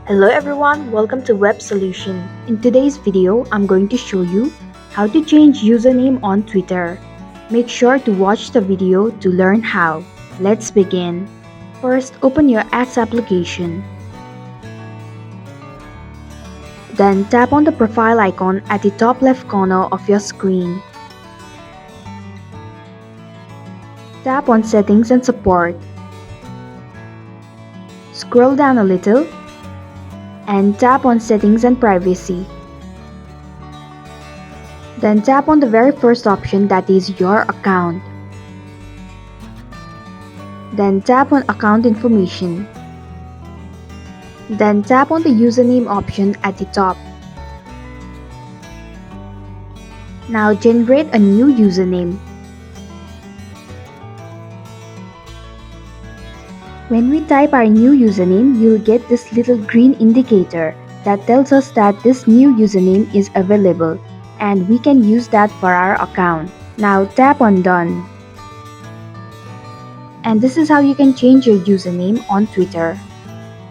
Hello everyone, welcome to Web Solution. In today's video, I'm going to show you how to change username on Twitter. Make sure to watch the video to learn how. Let's begin. First, open your X application. Then tap on the profile icon at the top left corner of your screen. Tap on Settings and Support. Scroll down a little and tap on Settings and Privacy. Then tap on the very first option, that is your account. Then tap on Account Information. Then tap on the username option at the top. Now generate a new username. When we type our new username, you'll get this little green indicator that tells us that this new username is available and we can use that for our account. Now tap on Done. And this is how you can change your username on Twitter.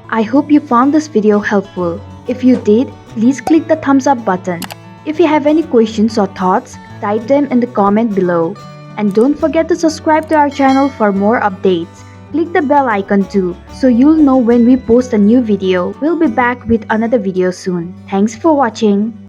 I hope you found this video helpful. If you did, please click the thumbs up button. If you have any questions or thoughts, type them in the comment below. And don't forget to subscribe to our channel for more updates. Click the bell icon too, so you'll know when we post a new video. We'll be back with another video soon. Thanks for watching.